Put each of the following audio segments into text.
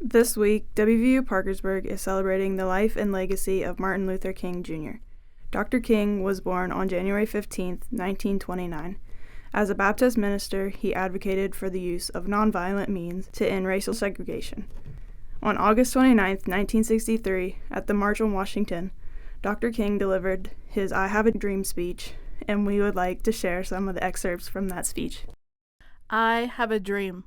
This week, WVU Parkersburg is celebrating the life and legacy of Martin Luther King Jr. Dr. King was born on January 15, 1929. As a Baptist minister, he advocated for the use of nonviolent means to end racial segregation. On August 29, 1963, at the March on Washington, Dr. King delivered his I Have a Dream speech, and we would like to share some of the excerpts from that speech. I have a dream.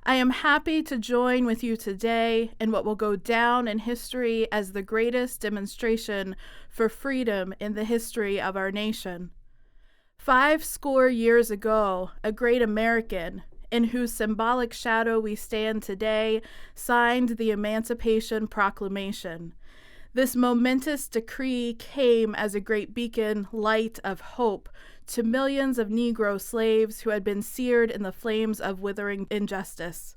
I am happy to join with you today in what will go down in history as the greatest demonstration for freedom in the history of our nation. 50 years ago, a great American, in whose symbolic shadow we stand today, signed the Emancipation Proclamation. This momentous decree came as a great beacon light of hope to millions of Negro slaves who had been seared in the flames of withering injustice.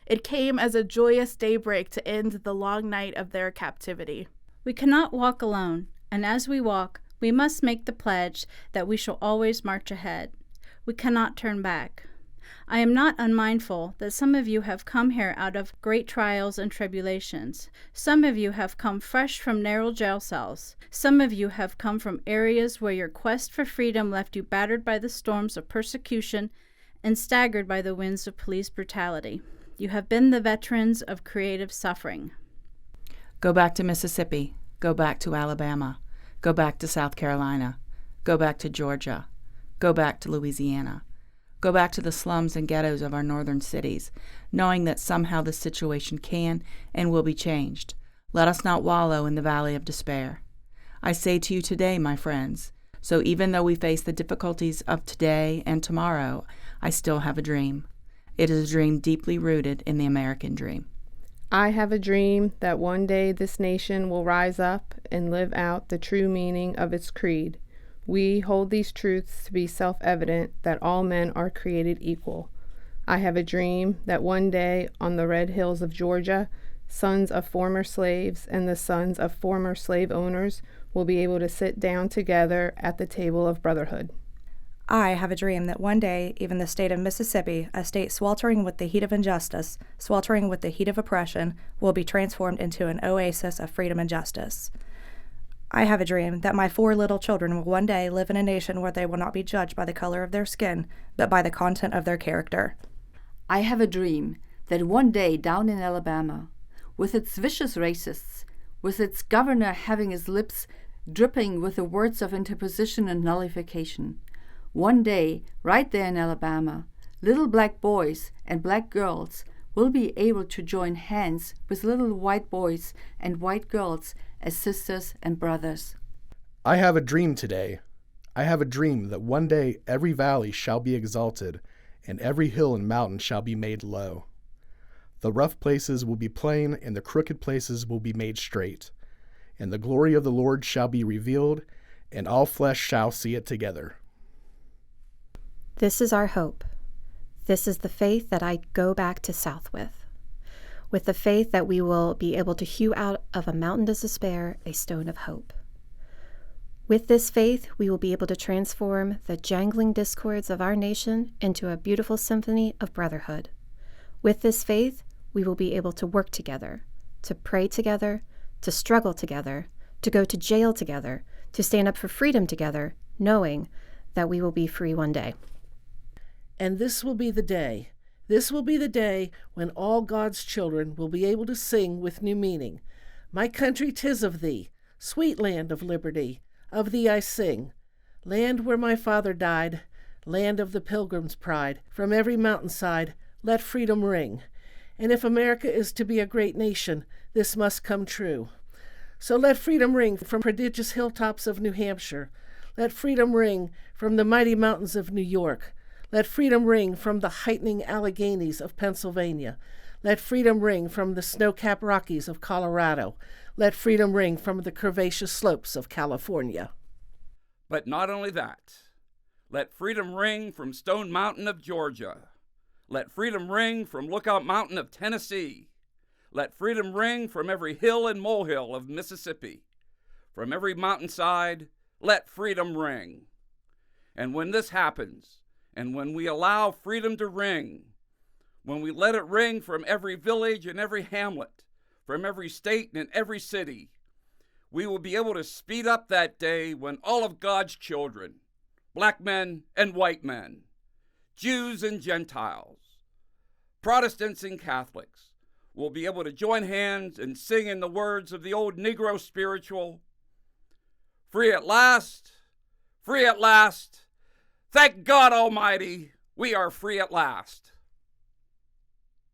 It came as a joyous daybreak to end the long night of their captivity. We cannot walk alone, and as we walk, we must make the pledge that we shall always march ahead. We cannot turn back. I am not unmindful that some of you have come here out of great trials and tribulations. Some of you have come fresh from narrow jail cells. Some of you have come from areas where your quest for freedom left you battered by the storms of persecution and staggered by the winds of police brutality. You have been the veterans of creative suffering. Go back to Mississippi. Go back to Alabama. Go back to South Carolina. Go back to Georgia. Go back to Louisiana. Go back to the slums and ghettos of our northern cities, knowing that somehow the situation can and will be changed. Let us not wallow in the valley of despair. I say to you today, my friends, so even though we face the difficulties of today and tomorrow, I still have a dream. It is a dream deeply rooted in the American dream. I have a dream that one day this nation will rise up and live out the true meaning of its creed. We hold these truths to be self-evident that all men are created equal. I have a dream that one day on the red hills of Georgia, sons of former slaves and the sons of former slave owners will be able to sit down together at the table of brotherhood. I have a dream that one day, even the state of Mississippi, a state sweltering with the heat of injustice, sweltering with the heat of oppression, will be transformed into an oasis of freedom and justice. I have a dream that my 4 little children will one day live in a nation where they will not be judged by the color of their skin, but by the content of their character. I have a dream that one day down in Alabama, with its vicious racists, with its governor having his lips dripping with the words of interposition and nullification, one day, right there in Alabama, little black boys and black girls will be able to join hands with little white boys and white girls as sisters and brothers. I have a dream today. I have a dream that one day every valley shall be exalted, and every hill and mountain shall be made low. The rough places will be plain, and the crooked places will be made straight. And the glory of the Lord shall be revealed, and all flesh shall see it together. This is our hope. This is the faith that I go back to South with the faith that we will be able to hew out of a mountain of despair a stone of hope. With this faith, we will be able to transform the jangling discords of our nation into a beautiful symphony of brotherhood. With this faith, we will be able to work together, to pray together, to struggle together, to go to jail together, to stand up for freedom together, knowing that we will be free one day. And this will be the day. This will be the day when all God's children will be able to sing with new meaning. My country, 'tis of thee, sweet land of liberty, of thee I sing. Land where my father died, land of the pilgrim's pride, from every mountainside, let freedom ring. And if America is to be a great nation, this must come true. So let freedom ring from prodigious hilltops of New Hampshire. Let freedom ring from the mighty mountains of New York. Let freedom ring from the heightening Alleghenies of Pennsylvania. Let freedom ring from the snow-capped Rockies of Colorado. Let freedom ring from the curvaceous slopes of California. But not only that. Let freedom ring from Stone Mountain of Georgia. Let freedom ring from Lookout Mountain of Tennessee. Let freedom ring from every hill and molehill of Mississippi. From every mountainside, let freedom ring. And when this happens, and when we allow freedom to ring, when we let it ring from every village and every hamlet, from every state and every city, we will be able to speed up that day when all of God's children, black men and white men, Jews and Gentiles, Protestants and Catholics, will be able to join hands and sing in the words of the old Negro spiritual, "Free at last, free at last. Thank God Almighty, we are free at last."